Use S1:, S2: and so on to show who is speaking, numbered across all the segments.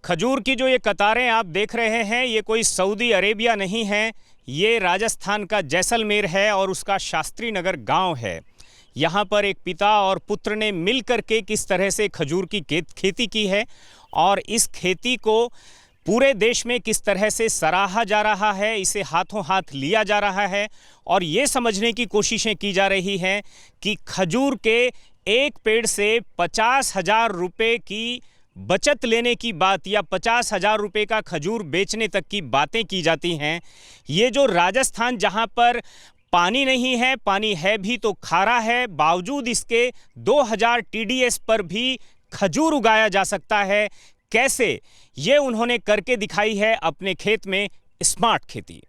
S1: खजूर की जो ये कतारें आप देख रहे हैं, ये कोई सऊदी अरेबिया नहीं है, ये राजस्थान का जैसलमेर है और उसका शास्त्री नगर गांव है। यहाँ पर एक पिता और पुत्र ने मिल करके किस तरह से खजूर की खेती की है और इस खेती को पूरे देश में किस तरह से सराहा जा रहा है, इसे हाथों हाथ लिया जा रहा है और ये समझने की कोशिशें की जा रही हैं कि खजूर के एक पेड़ से 50,000 रुपये की बचत लेने की बात या 50,000 रुपये का खजूर बेचने तक की बातें की जाती हैं। ये जो राजस्थान, जहाँ पर पानी नहीं है, पानी है भी तो खारा है, बावजूद इसके 2000 TDS पर भी खजूर उगाया जा सकता है। कैसे, ये उन्होंने करके दिखाई है अपने खेत में स्मार्ट खेती।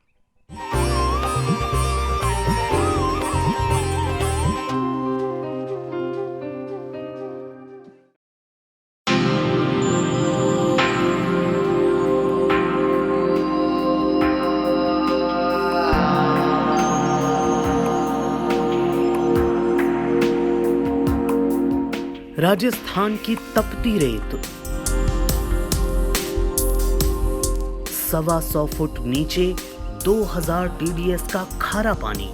S2: राजस्थान की तपती रेत, 125 फुट नीचे 2000 TDS का खारा पानी।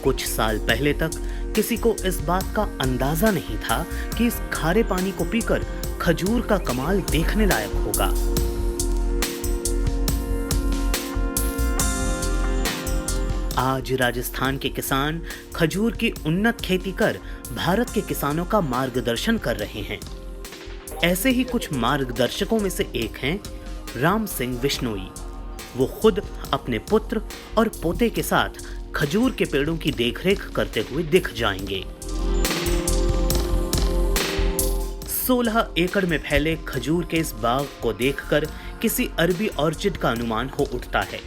S2: कुछ साल पहले तक किसी को इस बात का अंदाजा नहीं था कि इस खारे पानी को पीकर खजूर का कमाल देखने लायक होगा। आज राजस्थान के किसान खजूर की उन्नत खेती कर भारत के किसानों का मार्गदर्शन कर रहे हैं। ऐसे ही कुछ मार्गदर्शकों में से एक हैं राम सिंह विश्नोई। वो खुद अपने पुत्र और पोते के साथ खजूर के पेड़ों की देखरेख करते हुए दिख जाएंगे। 16 एकड़ में फैले खजूर के इस बाग को देखकर किसी अरबी ऑर्चिड का अनुमान हो उठता है।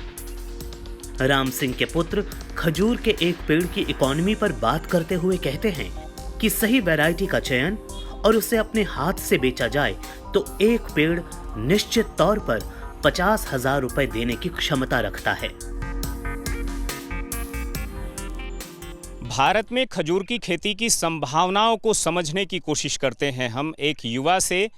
S2: राम सिंह के पुत्र खजूर के एक पेड़ की इकोनॉमी पर बात करते हुए कहते हैं कि सही वैरायटी का चयन और उसे अपने हाथ से बेचा जाए तो एक पेड़ निश्चित तौर पर 50,000 रुपए देने की क्षमता रखता है।
S1: भारत में खजूर की खेती की संभावनाओं को समझने की कोशिश करते हैं हम। एक युवा से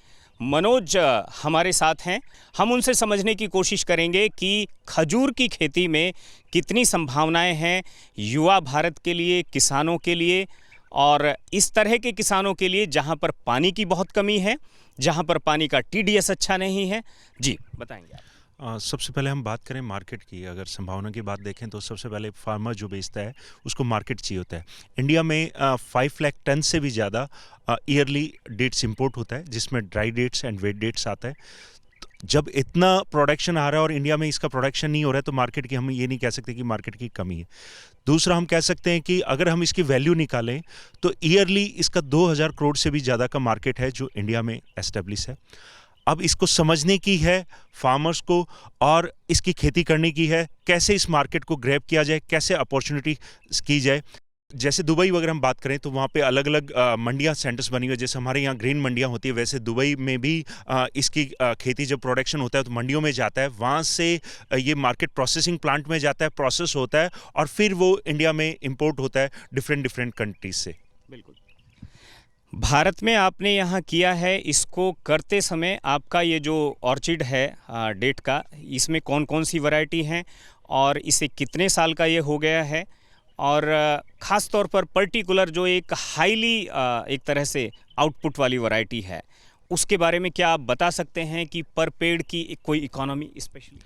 S1: मनोज हमारे साथ हैं, हम उनसे समझने की कोशिश करेंगे कि खजूर की खेती में कितनी संभावनाएं हैं युवा भारत के लिए, किसानों के लिए और इस तरह के किसानों के लिए जहां पर पानी की बहुत कमी है, जहां पर पानी का TDS अच्छा नहीं है। जी बताएंगे आप।
S3: सबसे पहले हम बात करें मार्केट की। अगर संभावना की बात देखें तो सबसे पहले फार्मर जो बेचता है उसको मार्केट चाहिए होता है। इंडिया में 5 लाख टन से भी ज़्यादा ईयरली डेट्स इंपोर्ट होता है, जिसमें dry dates and wet dates आता है। तो जब इतना प्रोडक्शन आ रहा है और इंडिया में इसका प्रोडक्शन नहीं हो रहा है तो मार्केट की हम ये नहीं कह सकते कि मार्केट की कमी है। दूसरा, हम कह सकते हैं कि अगर हम इसकी वैल्यू निकालें तो ईयरली इसका 2000 करोड़ से भी ज़्यादा का मार्केट है जो इंडिया में एस्टेब्लिश है। अब इसको समझने की है फार्मर्स को और इसकी खेती करने की है, कैसे इस मार्केट को ग्रैब किया जाए, कैसे अपॉर्चुनिटी की जाए। जैसे दुबई वगैरह हम बात करें तो वहाँ पे अलग अलग मंडियाँ सेंटर्स बनी हुई है। जैसे हमारे यहाँ ग्रेन मंडियाँ होती है, वैसे दुबई में भी इसकी खेती जब प्रोडक्शन होता है तो मंडियों में जाता है, वहाँ से ये मार्केट प्रोसेसिंग प्लांट में जाता है, प्रोसेस होता है और फिर वो इंडिया में इंपोर्ट होता है डिफरेंट कंट्रीज से।
S1: बिल्कुल, भारत में आपने यहाँ किया है। इसको करते समय आपका ये जो ऑर्चिड है डेट का, इसमें कौन कौन सी वैरायटी हैं और इसे कितने साल का ये हो गया है और ख़ास तौर पर पर्टिकुलर जो एक हाईली एक तरह से आउटपुट वाली वैरायटी है, उसके बारे में क्या आप बता सकते हैं कि पर पेड़ की कोई इकोनॉमी स्पेशली?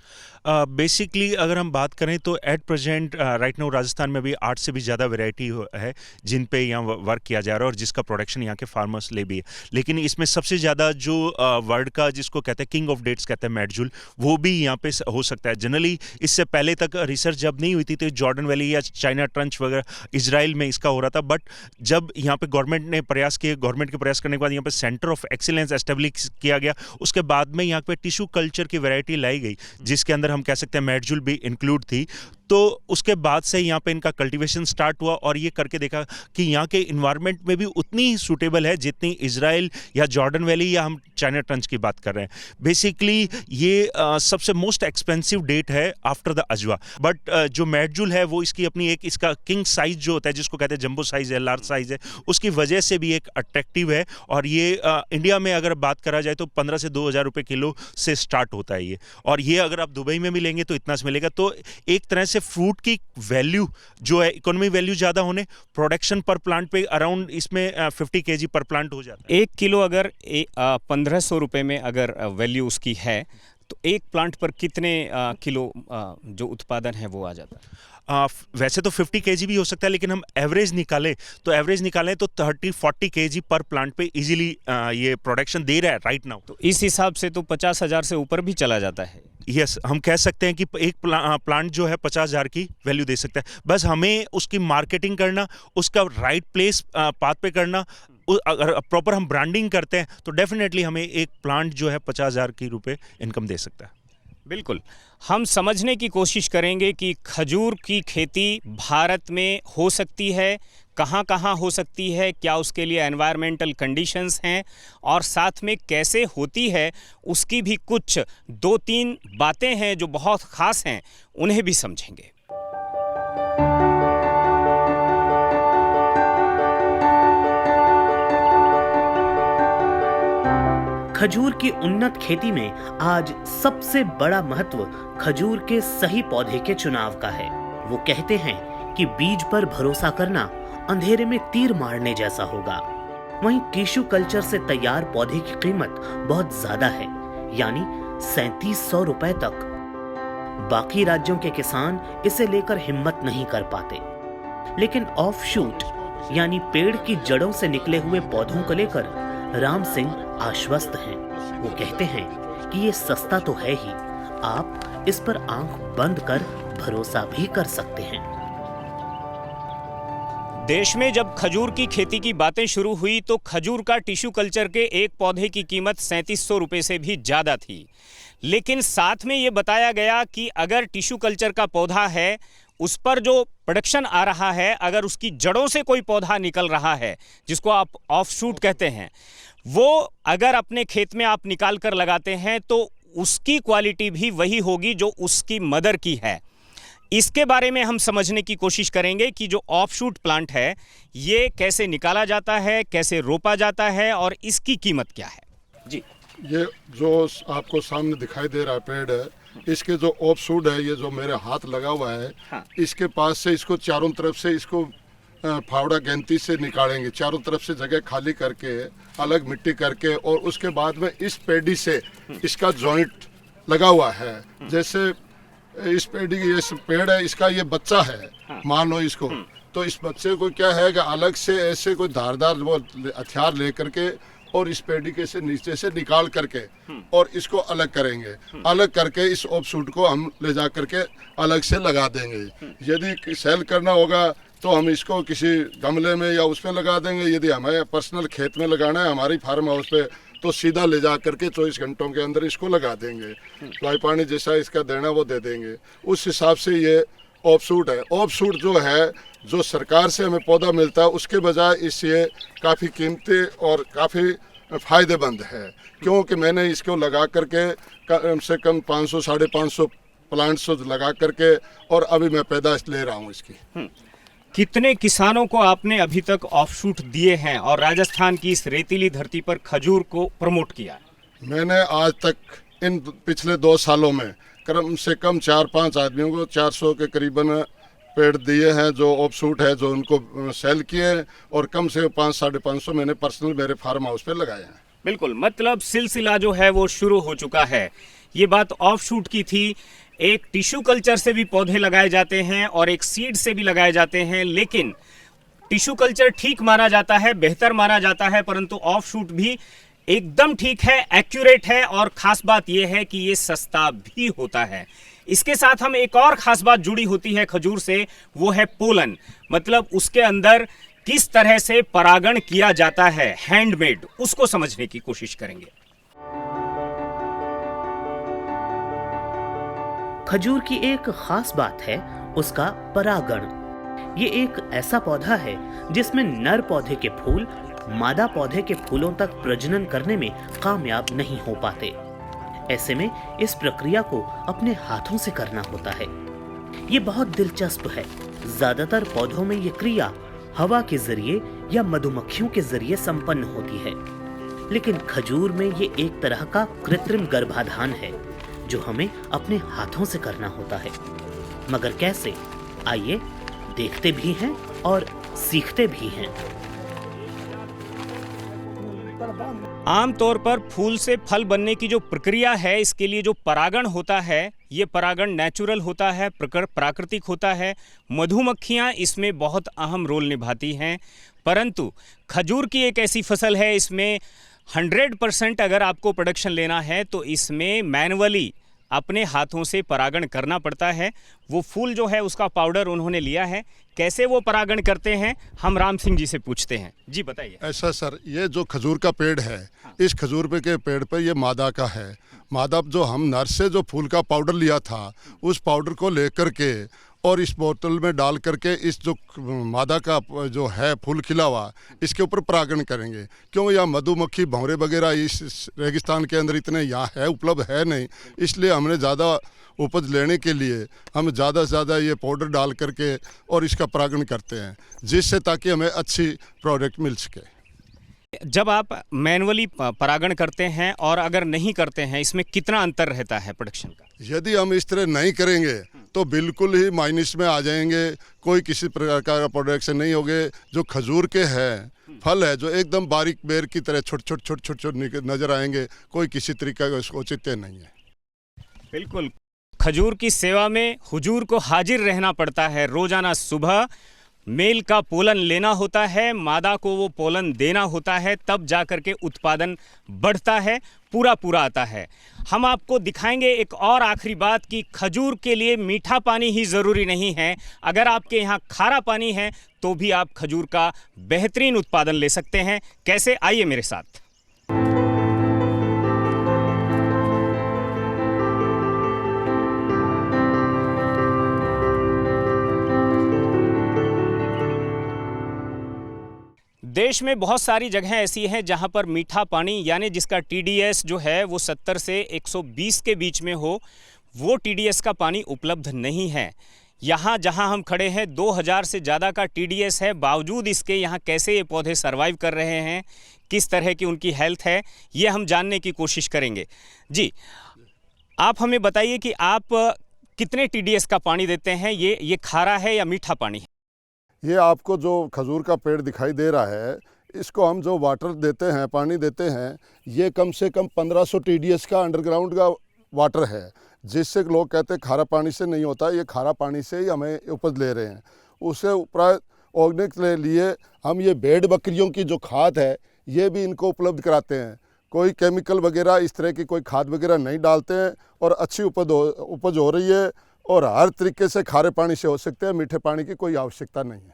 S3: बेसिकली अगर हम बात करें तो at present right now Rajasthan में भी 8 से भी ज़्यादा वैरायटी है जिन पे यहाँ वर्क किया जा रहा है और जिसका प्रोडक्शन यहाँ के फार्मर्स ले भी है। लेकिन इसमें सबसे ज़्यादा जो वर्ल्ड का जिसको कहते हैं किंग ऑफ डेट्स कहते हैं मेडजुल, वो भी यहाँ पे हो सकता है। जनरली इससे पहले तक रिसर्च जब नहीं हुई थी तो जॉर्डन वैली या चाइना ट्रंच वगैरह इजराइल में इसका हो रहा था, बट जब यहाँ पे गवर्नमेंट ने प्रयास किए, गवर्नमेंट के प्रयास करने के बाद यहाँ पे सेंटर ऑफ एक्सीलेंस एस्टेब्लिश किया गया, उसके बाद में यहाँ पे टिश्यू कल्चर की वैरायटी लाई गई जिसके अंदर हम कह सकते हैं मेडजुल भी इंक्लूड थी। तो उसके बाद से यहाँ पे इनका कल्टीवेशन स्टार्ट हुआ और ये करके देखा कि यहाँ के इन्वायरमेंट में भी उतनी ही सूटेबल है जितनी इजराइल या जॉर्डन वैली या हम चाइना ट्रंच की बात कर रहे हैं। बेसिकली ये सबसे मोस्ट एक्सपेंसिव डेट है आफ्टर द अजवा। बट जो मैडजूल है वो इसकी अपनी एक इसका किंग साइज जो होता है जिसको कहते हैं जंबो साइज है, लार्ज साइज है, उसकी वजह से भी एक अट्रैक्टिव है। और ये इंडिया में अगर बात करा जाए तो 15 से 2,000 रुपये किलो से स्टार्ट होता है ये। और ये अगर आप दुबई में मिलेंगे तो इतना से मिलेगा। तो एक तरह से फ्रूट की वैल्यू जो है, इकोनॉमी वैल्यू ज़्यादा होने, प्रोडक्शन पर प्लांट पे अराउंड इसमें 50 kg पर प्लांट हो जाता है।
S1: 1 किलो अगर 1500 रुपये में अगर वैल्यू उसकी है तो एक प्लांट पर कितने किलो जो उत्पादन है वो आ जाता है?
S3: वैसे तो 50 kg भी हो सकता है, लेकिन हम एवरेज निकालें तो 30-40 kg पर प्लांट पे इजीली ये प्रोडक्शन दे रहा है राइट नाउ।
S1: तो इस हिसाब से तो 50,000 से ऊपर भी चला जाता है।
S3: यस, हम कह सकते हैं कि एक प्लांट जो है 50,000 की वैल्यू दे सकता है। बस हमें उसकी मार्केटिंग करना, उसका राइट प्लेस पाथ पे करना, अगर प्रॉपर हम ब्रांडिंग करते हैं तो डेफिनेटली हमें एक प्लांट जो है 50,000 की रुपए इनकम दे सकता है।
S1: बिल्कुल, हम समझने की कोशिश करेंगे कि खजूर की खेती भारत में हो सकती है, कहाँ कहाँ हो सकती है, क्या उसके लिए एनवायरमेंटल कंडीशंस हैं और साथ में कैसे होती है उसकी भी कुछ 2-3 बातें हैं जो बहुत ख़ास हैं, उन्हें भी समझेंगे।
S2: खजूर की उन्नत खेती में आज सबसे बड़ा महत्व खजूर के सही पौधे के चुनाव का है। वो कहते हैं कि बीज पर भरोसा करना अंधेरे में तीर मारने जैसा होगा। वहीं टिश्यू कल्चर से तैयार पौधे की कीमत बहुत ज्यादा है, यानी 3700 रुपए तक। बाकी राज्यों के किसान इसे लेकर हिम्मत नहीं कर पाते, लेकिन ऑफ शूट यानी पेड़ की जड़ों से निकले हुए पौधों को लेकर राम सिंह आश्वस्त हैं। वो कहते हैं कि ये सस्ता तो है ही, आप इस पर आंख बंद कर भरोसा भी कर सकते हैं।
S1: देश में जब खजूर की खेती की बातें शुरू हुई तो खजूर का टिश्यू कल्चर के एक पौधे की कीमत 3700 रुपये से भी ज़्यादा थी। लेकिन साथ में ये बताया गया कि अगर टिश्यू कल्चर का पौधा है, उस पर जो प्रोडक्शन आ रहा है, अगर उसकी जड़ों से कोई पौधा निकल रहा है जिसको आप ऑफ शूट कहते हैं, वो अगर अपने खेत में आप निकाल कर लगाते हैं तो उसकी क्वालिटी भी वही होगी जो उसकी मदर की है। इसके बारे में हम समझने की कोशिश करेंगे कि जो ऑफ शूट प्लांट है ये कैसे निकाला जाता है, कैसे रोपा जाता है और इसकी कीमत क्या है। जी,
S4: ये जो आपको सामने दिखाई दे रहा है पेड़ है, इसके जो ऑफ शूट है, ये जो मेरे हाथ लगा हुआ है,
S1: हाँ।
S4: इसके पास से इसको चारों तरफ से इसको फावड़ा गेंती से निकालेंगे, चारों तरफ से जगह खाली करके अलग मिट्टी करके, और उसके बाद में इस पेड़ी से इसका जॉइंट लगा हुआ है। जैसे इस पेड़ी ये पेड़ है, इसका ये बच्चा है, मान लो इसको, तो इस बच्चे को क्या है कि अलग से ऐसे कोई धारदार वो हथियार लेकर के और इस पेड़ी के से नीचे से निकाल करके और इसको अलग करेंगे। अलग करके इस ऑफ शूट को हम ले जा करके अलग से लगा देंगे। यदि सेल करना होगा तो हम इसको किसी गमले में या उसमें लगा देंगे। यदि हमें पर्सनल खेत में लगाना है, हमारी फार्म हाउस पे, तो सीधा ले जा करके 24 घंटों के अंदर इसको लगा देंगे। दवाई पानी जैसा इसका देना वो दे देंगे। उस हिसाब से ये ऑफ शूट है। ऑफ शूट जो है, जो सरकार से हमें पौधा मिलता है, उसके बजाय इस ये काफ़ी कीमती और काफ़ी फ़ायदेमंद है, क्योंकि मैंने इसको लगा करके कम से कम 500-550 प्लांट्स लगा करके और अभी मैं पैदाइश ले रहा हूँ इसकी।
S1: कितने किसानों को आपने अभी तक ऑफ शूट दिए हैं और राजस्थान की इस रेतीली धरती पर खजूर को प्रमोट किया?
S4: मैंने आज तक इन पिछले 2 सालों में कम से कम 4-5 आदमियों को 400 के करीबन पेड़ दिए हैं जो ऑफ शूट है, जो उनको सेल किए, और कम से 500-550 मैंने पर्सनल मेरे फार्म हाउस पे लगाए हैं।
S1: बिल्कुल, मतलब सिलसिला जो है वो शुरू हो चुका है। ये बात ऑफ शूट की थी। एक टिश्यू कल्चर से भी पौधे लगाए जाते हैं और एक सीड से भी लगाए जाते हैं, लेकिन टिश्यू कल्चर ठीक माना जाता है, बेहतर माना जाता है, परंतु ऑफ शूट भी एकदम ठीक है, एक्यूरेट है, और खास बात यह है कि ये सस्ता भी होता है। इसके साथ हम एक और खास बात जुड़ी होती है खजूर से, वो है पोलन, मतलब उसके अंदर किस तरह से परागण किया जाता है, हैंडमेड, उसको समझने की कोशिश करेंगे।
S2: खजूर की एक खास बात है उसका परागण। ये एक ऐसा पौधा है जिसमें नर पौधे के फूल मादा पौधे के फूलों तक प्रजनन करने में कामयाब नहीं हो पाते। ऐसे में इस प्रक्रिया को अपने हाथों से करना होता है। ये बहुत दिलचस्प है। ज्यादातर पौधों में ये क्रिया हवा के जरिए या मधुमक्खियों के जरिए संपन्न होती है, लेकिन खजूर में ये एक तरह का कृत्रिम गर्भाधान है जो हमें अपने हाथों से करना होता है। मगर कैसे? आइए देखते भी हैं और सीखते भी हैं।
S1: आमतौर पर फूल से फल बनने की जो प्रक्रिया है, इसके लिए जो परागण होता है, ये परागण नेचुरल होता है, प्राकृतिक होता है। मधुमक्खियाँ इसमें बहुत अहम रोल निभाती हैं। परंतु खजूर की एक ऐसी फसल है, इसमें 100% अगर आपको प्रोडक्शन लेना है तो इसमें मैनुअली अपने हाथों से परागण करना पड़ता है। वो फूल जो है उसका पाउडर उन्होंने लिया है। कैसे वो परागण करते हैं, हम राम सिंह जी से पूछते हैं। जी बताइए।
S4: ऐसा सर, ये जो खजूर का पेड़ है, इस खजूर पे के पेड़ पे ये मादा का है। मादा जो हम नर से जो फूल का पाउडर लिया था, उस पाउडर को लेकर के और इस बोतल में डाल करके इस जो मादा का जो है फूल खिला हुआ, इसके ऊपर परागण करेंगे। क्यों? यहाँ मधुमक्खी भंवरे वगैरह इस रेगिस्तान के अंदर इतने यहाँ है उपलब्ध है नहीं, इसलिए हमने ज़्यादा उपज लेने के लिए हम ज़्यादा से ज़्यादा ये पाउडर डाल करके और इसका परागण करते हैं, जिससे ताकि हमें अच्छी प्रोडक्ट मिल सके।
S1: जब आप मैनुअली परागण करते हैं और अगर नहीं करते हैं, इसमें कितना अंतर रहता है प्रोडक्शन का?
S4: यदि हम इस तरह नहीं करेंगे तो बिल्कुल ही माइनस में आ जाएंगे, कोई किसी प्रकार का प्रोडक्शन नहीं होगे। जो खजूर के हैं फल है, जो एकदम बारीक बेर की तरह छोटे छोटे नजर आएंगे, कोई किसी तरीका का इसको औचित्य नहीं है।
S1: बिल्कुल, खजूर की सेवा में हुजूर को हाजिर रहना पड़ता है। रोजाना सुबह मेल का पोलन लेना होता है, मादा को वो पोलन देना होता है, तब जाकर के उत्पादन बढ़ता है, पूरा आता है। हम आपको दिखाएंगे एक और आखिरी बात कि खजूर के लिए मीठा पानी ही ज़रूरी नहीं है। अगर आपके यहाँ खारा पानी है तो भी आप खजूर का बेहतरीन उत्पादन ले सकते हैं। कैसे? आइए मेरे साथ। देश में बहुत सारी जगहें ऐसी हैं जहां पर मीठा पानी यानी जिसका TDS जो है वो 70 से 120 के बीच में हो, वो TDS का पानी उपलब्ध नहीं है। यहाँ जहां हम खड़े हैं 2000 से ज़्यादा का TDS है। बावजूद इसके यहाँ कैसे ये पौधे सर्वाइव कर रहे हैं, किस तरह की उनकी हेल्थ है, ये हम जानने की कोशिश करेंगे। जी, आप हमें बताइए कि आप कितने TDS का पानी देते हैं? ये खारा है या मीठा पानी है?
S4: ये आपको जो खजूर का पेड़ दिखाई दे रहा है, इसको हम जो वाटर देते हैं, पानी देते हैं, ये कम से कम 1500 TDS का अंडरग्राउंड का वाटर है, जिससे लोग कहते हैं खारा पानी से नहीं होता। ये खारा पानी से ही हमें उपज ले रहे हैं। उसे ऊपर उगने के लिए हम ये भेड़ बकरियों की जो खाद है, ये भी इनको उपलब्ध कराते हैं। कोई केमिकल वगैरह इस तरह की कोई खाद वगैरह नहीं डालते हैं और अच्छी उपज हो रही है और हर तरीके से खारे पानी से हो सकते हैं। मीठे पानी की कोई आवश्यकता नहीं है।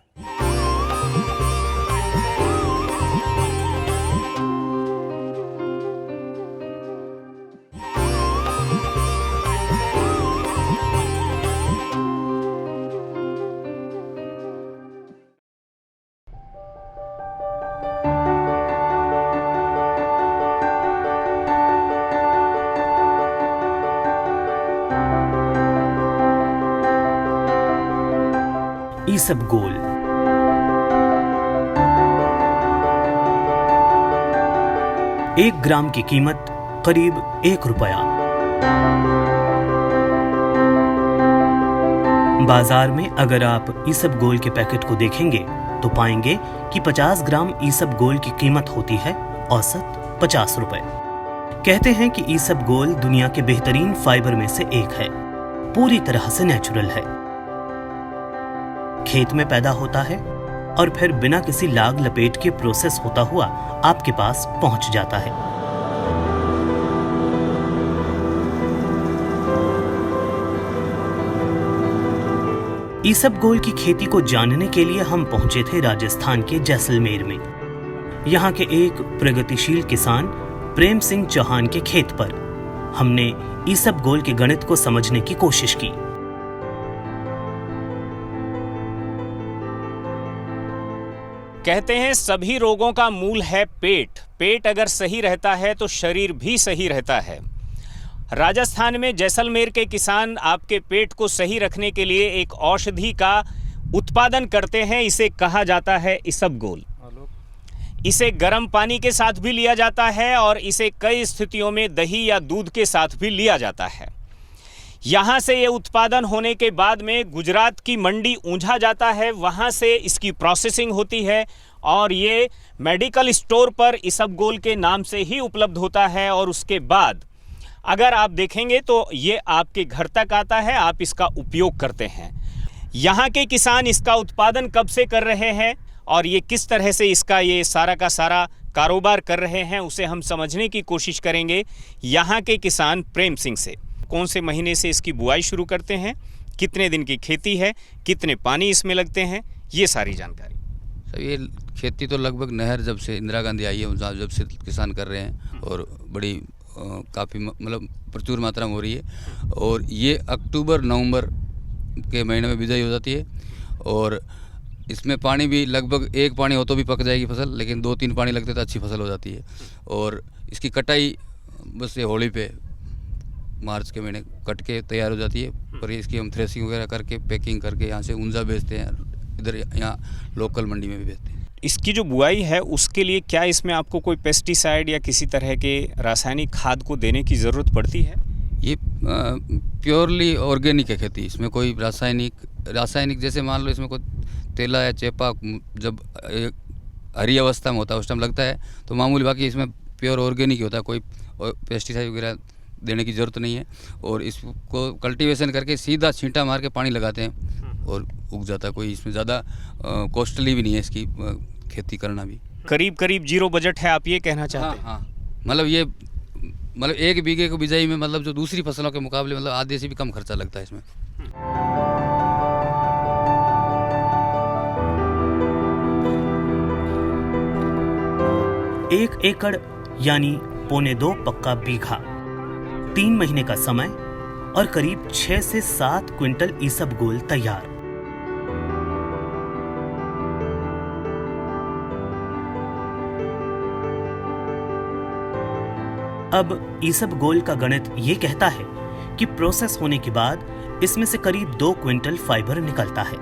S2: ईसबगोल एक ग्राम की कीमत करीब 1 रुपया। बाजार में अगर आप ईसबगोल के पैकेट को देखेंगे तो पाएंगे कि 50 ग्राम ईसबगोल की कीमत होती है औसत 50 रुपए। कहते हैं कि ईसबगोल दुनिया के बेहतरीन फाइबर में से एक है, पूरी तरह से नेचुरल है। खेत में पैदा होता है और फिर बिना किसी लाग लपेट के प्रोसेस होता हुआ आपके पास पहुंच जाता है। ईसबगोल की खेती को जानने के लिए हम पहुंचे थे राजस्थान के जैसलमेर में। यहाँ के एक प्रगतिशील किसान प्रेम सिंह चौहान के खेत पर, हमने ईसबगोल के गणित को समझने की कोशिश की।
S1: कहते हैं सभी रोगों का मूल है पेट। पेट अगर सही रहता है तो शरीर भी सही रहता है। राजस्थान में जैसलमेर के किसान आपके पेट को सही रखने के लिए एक औषधि का उत्पादन करते हैं। इसे कहा जाता है ईसबगोल। इसे गर्म पानी के साथ भी लिया जाता है और इसे कई स्थितियों में दही या दूध के साथ भी लिया जाता है। यहाँ से ये उत्पादन होने के बाद में गुजरात की मंडी ऊंझा जाता है, वहाँ से इसकी प्रोसेसिंग होती है और ये मेडिकल स्टोर पर ईसबगोल के नाम से ही उपलब्ध होता है। और उसके बाद अगर आप देखेंगे तो ये आपके घर तक आता है, आप इसका उपयोग करते हैं। यहाँ के किसान इसका उत्पादन कब से कर रहे हैं और ये किस तरह से इसका ये सारा का सारा कारोबार कर रहे हैं, उसे हम समझने की कोशिश करेंगे यहाँ के किसान प्रेम सिंह से। कौन से महीने से इसकी बुआई शुरू करते हैं, कितने दिन की खेती है, कितने पानी इसमें लगते हैं, ये सारी जानकारी।
S5: सर ये खेती तो लगभग नहर जब से इंदिरा गांधी आई है जब से किसान कर रहे हैं और बड़ी काफ़ी मतलब प्रचुर मात्रा में हो रही है। और ये अक्टूबर नवंबर के महीने में बिजाई हो जाती है और इसमें पानी भी लगभग एक पानी हो तो भी पक जाएगी फसल, लेकिन 2-3 पानी लगते तो अच्छी फसल हो जाती है। और इसकी कटाई बस ये होली पे मार्च के महीने कट के तैयार हो जाती है। पर इसकी हम थ्रेसिंग वगैरह करके पैकिंग करके यहाँ से ऊंझा बेचते हैं, इधर यहाँ लोकल मंडी में भी बेचते हैं।
S1: इसकी जो बुआई है उसके लिए क्या इसमें आपको कोई पेस्टिसाइड या किसी तरह के रासायनिक खाद को देने की ज़रूरत पड़ती है?
S5: ये प्योरली ऑर्गेनिक है खेती। इसमें कोई रासायनिक जैसे मान लो इसमें कोई तेला या चेपा जब हरी अवस्था में होता है उस टाइम लगता है तो मामूली, बाकी इसमें प्योर ऑर्गेनिक ही होता है, कोई पेस्टिसाइड वगैरह देने की ज़रूरत नहीं है। और इसको कल्टीवेशन करके सीधा छींटा मार के पानी लगाते हैं और उग जाता है। कोई इसमें ज़्यादा कॉस्टली भी नहीं है इसकी खेती करना भी।
S1: करीब करीब जीरो बजट है, आप ये कहना चाहते हैं?
S5: हाँ, मतलब ये मतलब 1 बीघे को बिजाई में मतलब जो दूसरी फसलों के मुकाबले मतलब आधे से भी कम खर्चा लगता है इसमें।
S2: एक एकड़ यानी 1.25 पक्का बीघा, 3 महीने का समय और करीब 6 से 7 क्विंटल ईसबगोल तैयार। अब ईसबगोल का गणित ये कहता है कि प्रोसेस होने के बाद इसमें से करीब 2 क्विंटल फाइबर निकलता है।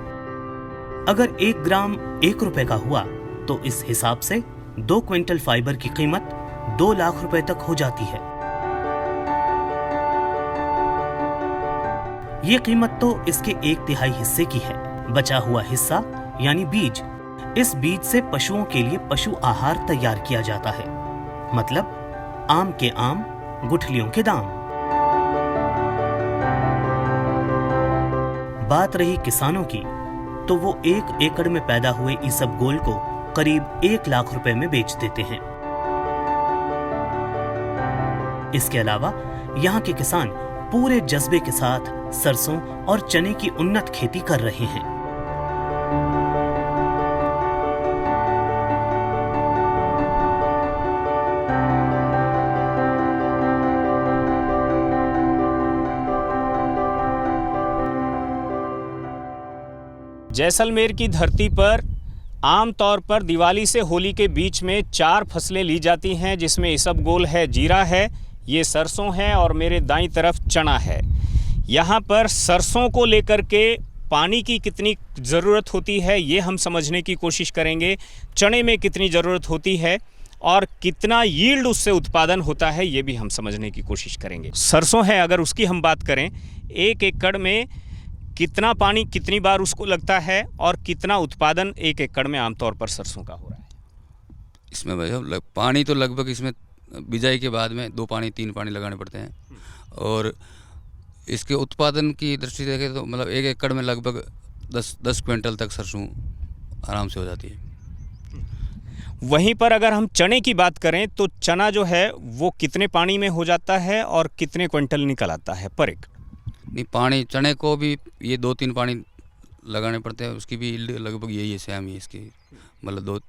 S2: अगर 1 ग्राम 1 रुपए का हुआ तो इस हिसाब से 2 क्विंटल फाइबर की कीमत 2 लाख रुपए तक हो जाती है। ये कीमत तो इसके 1/3 हिस्से की है। बचा हुआ हिस्सा यानी बीज, इस बीज से पशुओं के लिए पशु आहार तैयार किया जाता है। मतलब आम के आम, गुठलियों के दाम। बात रही किसानों की, तो वो 1 एकड़ में पैदा हुए ईसबगोल को करीब 1 लाख रुपए में बेच देते हैं। इसके अलावा यहाँ के किसान पूरे जज्बे के साथ सरसों और चने की उन्नत खेती कर रहे हैं।
S1: जैसलमेर की धरती पर आम तौर पर दिवाली से होली के बीच में 4 फसलें ली जाती हैं, जिसमें ईसबगोल है, जीरा है, ये सरसों है और मेरे दाईं तरफ चना है। यहाँ पर सरसों को लेकर के पानी की कितनी ज़रूरत होती है ये हम समझने की कोशिश करेंगे। चने में कितनी ज़रूरत होती है और कितना यील्ड उससे उत्पादन होता है ये भी हम समझने की कोशिश करेंगे। सरसों है, अगर उसकी हम बात करें, 1 एकड़ में कितना पानी कितनी बार उसको लगता है और कितना उत्पादन 1 एकड़ में आमतौर पर सरसों का हो रहा है?
S5: इसमें भाई पानी तो लगभग इसमें बिजाई के बाद में 2 पानी 3 पानी लगाने पड़ते हैं। और इसके उत्पादन की दृष्टि से देखें तो मतलब 1 एकड़ में लगभग 10 क्विंटल तक सरसों आराम से हो जाती है।
S1: वहीं पर अगर हम चने की बात करें तो चना जो है वो कितने पानी में हो जाता है और कितने क्विंटल निकल आता है पर एकड़?
S5: नहीं, पानी चने को भी ये 2-3 पानी लगाने पड़ते हैं, उसकी भी यील्ड लगभग यही है, सेम ही इसकी मतलब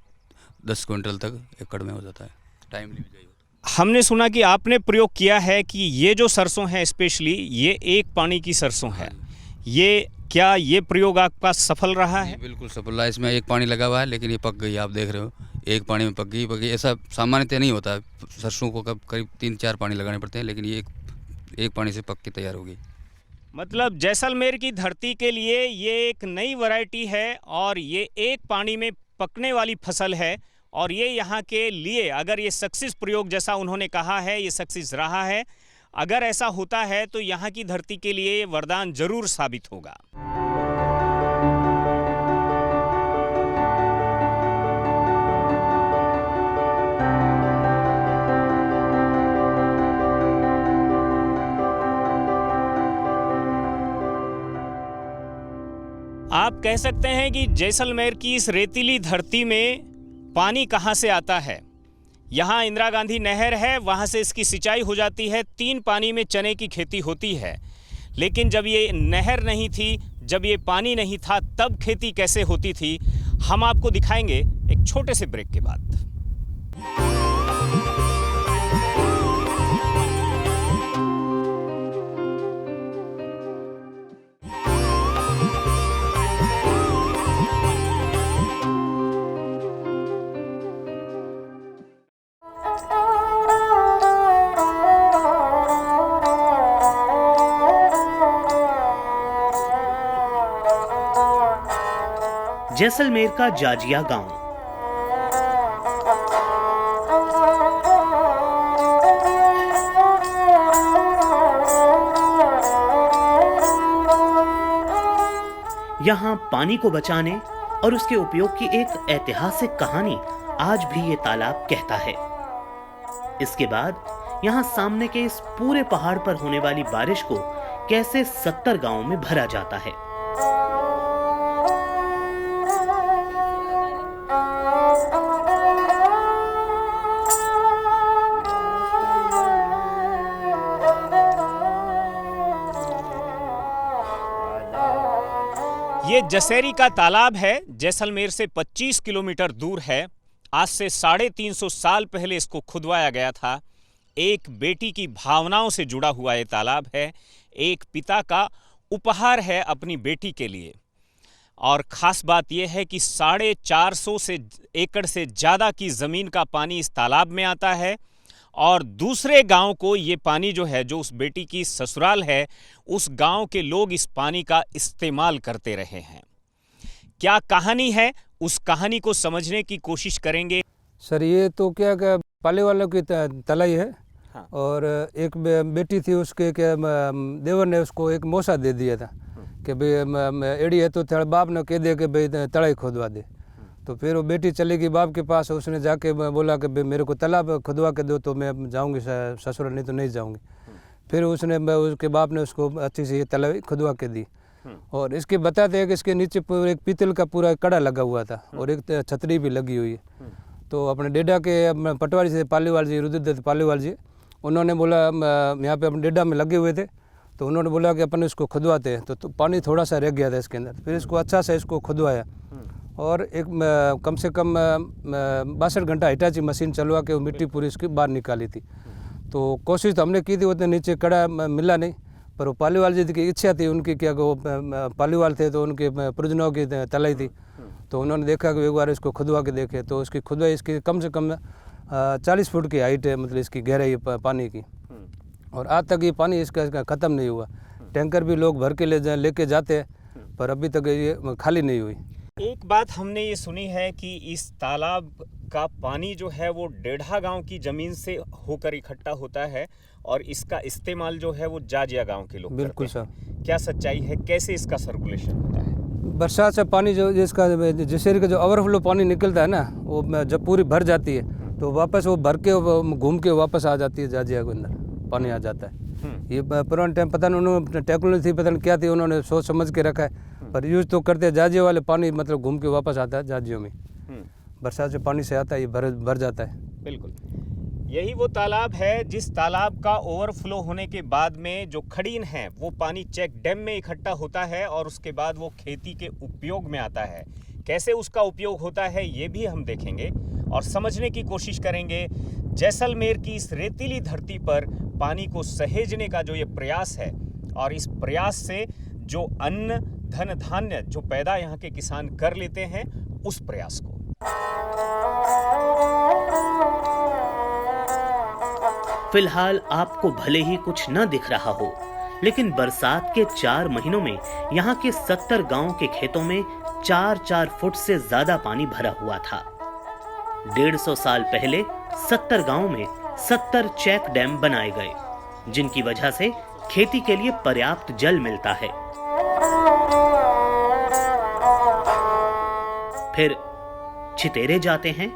S5: 10 क्विंटल तक एकड़ में हो जाता है। टाइमली बिजाई होता
S1: हमने सुना कि आपने प्रयोग किया है कि ये जो सरसों है स्पेशली ये एक पानी की सरसों है, ये क्या ये प्रयोग आपका सफल रहा है?
S5: बिल्कुल सफल रहा है। इसमें एक पानी लगा हुआ है लेकिन ये पक गई, आप देख रहे हो एक पानी में पक गई। ऐसा सामान्यतः नहीं होता है, सरसों को करीब 3-4 पानी लगाने पड़ते हैं, लेकिन ये एक पानी से पक के तैयार हो गई।
S1: मतलब जैसलमेर की धरती के लिए ये एक नई वैरायटी है और ये एक पानी में पकने वाली फसल है, और ये यहाँ के लिए अगर ये सक्सेस प्रयोग जैसा उन्होंने कहा है ये सक्सेस रहा है, अगर ऐसा होता है तो यहाँ की धरती के लिए ये वरदान जरूर साबित होगा। आप कह सकते हैं कि जैसलमेर की इस रेतीली धरती में पानी कहाँ से आता है। यहाँ इंदिरा गांधी नहर है, वहाँ से इसकी सिंचाई हो जाती है, 3 पानी में चने की खेती होती है। लेकिन जब ये नहर नहीं थी, जब ये पानी नहीं था, तब खेती कैसे होती थी हम आपको दिखाएंगे एक छोटे से ब्रेक के बाद।
S2: जैसलमेर का जाजिया गांव। यहाँ पानी को बचाने और उसके उपयोग की एक ऐतिहासिक कहानी आज भी ये तालाब कहता है। इसके बाद यहाँ सामने के इस पूरे पहाड़ पर होने वाली बारिश को कैसे 70 गांवों में भरा जाता है।
S1: ये जसेरी का तालाब है, जैसलमेर से 25 किलोमीटर दूर है। आज से 350 साल पहले इसको खुदवाया गया था। एक बेटी की भावनाओं से जुड़ा हुआ ये तालाब है, एक पिता का उपहार है अपनी बेटी के लिए। और ख़ास बात यह है कि 450 एकड़ से ज़्यादा की ज़मीन का पानी इस तालाब में आता है, और दूसरे गांव को ये पानी जो है, जो उस बेटी की ससुराल है, उस गांव के लोग इस पानी का इस्तेमाल करते रहे हैं। क्या कहानी है, उस कहानी को समझने की कोशिश करेंगे।
S6: सर ये तो क्या पाले वालों की तलाई है।
S1: हाँ।
S6: और एक बेटी थी उसके क्या देवर ने उसको एक मौसा दे दिया था कि भाई एड़ी है तो तेरे बाप ने कह दे कि भाई तलाई खुदवा दे। तो फिर वो बेटी चली गई बाप के पास, उसने जाके बोला कि भाई मेरे को तालाब खुदवा के दो तो मैं जाऊंगी ससुराल, नहीं तो नहीं जाऊंगी। फिर उसने उसके बाप ने उसको अच्छी से ये तालाब खुदवा के दी। और इसके बताते हैं कि इसके नीचे एक पीतल का पूरा कड़ा लगा हुआ था और एक छतरी भी लगी हुई है। तो अपने डेडा के पटवारी से पालीवाल जी, रुद्रदत्त पालीवाल जी, उन्होंने बोला यहाँ पे अपने डेडा में लगे हुए थे, तो उन्होंने बोला कि अपन इसको खुदवाते हैं। तो पानी थोड़ा सा रह गया था इसके अंदर, फिर इसको अच्छा से इसको खुदवाया और एक कम से कम 62 घंटा हिटाची मशीन चलवा के वो मिट्टी पूरी इसकी बाहर निकाली थी। तो कोशिश तो हमने की थी, उतने नीचे कड़ा मिला नहीं, पर वो पालीवाल जी की इच्छा थी उनकी, क्या वो पालीवाल थे तो उनके परिजनों की तलाई थी। तो उन्होंने देखा कि एक बार इसको खुदवा के देखे, तो उसकी खुदवाई इसकी कम से कम 40 फुट की हाइट है, मतलब इसकी गहराई पानी की। और आज तक ये पानी इसका ख़त्म नहीं हुआ। टैंकर भी लोग भर के लेके जाते हैं, पर अभी तक ये खाली नहीं हुई।
S1: एक बात हमने ये सुनी है कि इस तालाब का पानी जो है वो डेढ़ा गांव की ज़मीन से होकर इकट्ठा होता है और इसका इस्तेमाल जो है वो जाजिया गांव के लोग
S6: बिल्कुल
S1: करते हैं।
S6: सर।
S1: क्या सच्चाई है, कैसे इसका सर्कुलेशन होता है?
S6: बरसात से पानी जो जिसका जसेरी का जो ओवरफ्लो पानी निकलता है ना, वो जब पूरी भर जाती है तो वापस वो भर के घूम के वापस आ जाती है जाजिया के अंदर, पानी आ जाता है। ये पुराने टाइम पता नहीं उन्होंने टेक्नोलॉजी थी, पता नहीं क्या थी, उन्होंने सोच समझ के रखा है, पर यूज़ तो करते हैं। जाजिया वाले पानी मतलब घूम के वापस आता है जाजियों में, बरसात से पानी से आता है, ये भर जाता है।
S1: बिल्कुल, यही वो तालाब है जिस तालाब का ओवरफ्लो होने के बाद में जो खड़ीन है वो पानी चेक डैम में इकट्ठा होता है और उसके बाद वो खेती के उपयोग में आता है। कैसे उसका उपयोग होता है ये भी हम देखेंगे और समझने की कोशिश करेंगे। जैसलमेर की इस रेतीली धरती पर पानी को सहेजने का जो ये प्रयास है और इस प्रयास से जो अन्न धन धान्य जो पैदा यहाँ के किसान कर लेते हैं उस प्रयास को।
S2: फिलहाल आपको भले ही कुछ न दिख रहा हो, लेकिन बरसात के 4 महीनों में यहाँ के 70 गांव के खेतों में 4-4 फुट से ज्यादा पानी भरा हुआ था। 150 साल पहले 70 गांव में 70 चेक डैम बनाए गए, जिनकी वजह से खेती के लिए पर्याप्त जल मिलता है। फिर छितेरे जाते हैं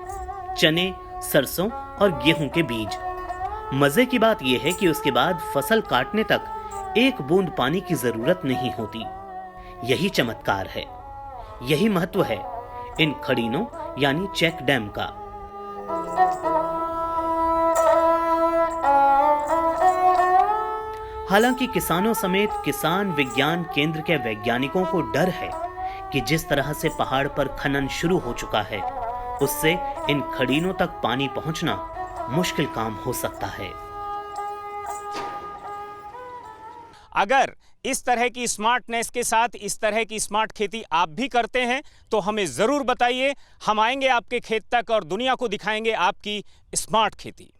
S2: चने, सरसों और गेहूं के बीज। मजे की बात यह है कि उसके बाद फसल काटने तक एक बूंद पानी की जरूरत नहीं होती। यही चमत्कार है, यही महत्व है इन खड़ीनों यानी चेक डैम का। हालांकि किसानों समेत किसान विज्ञान केंद्र के वैज्ञानिकों को डर है कि जिस तरह से पहाड़ पर खनन शुरू हो चुका है, उससे इन खड़ीनों तक पानी पहुंचना मुश्किल काम हो सकता है।
S1: अगर इस तरह की स्मार्टनेस के साथ इस तरह की स्मार्ट खेती आप भी करते हैं तो हमें जरूर बताइए। हम आएंगे आपके खेत तक और दुनिया को दिखाएंगे आपकी स्मार्ट खेती।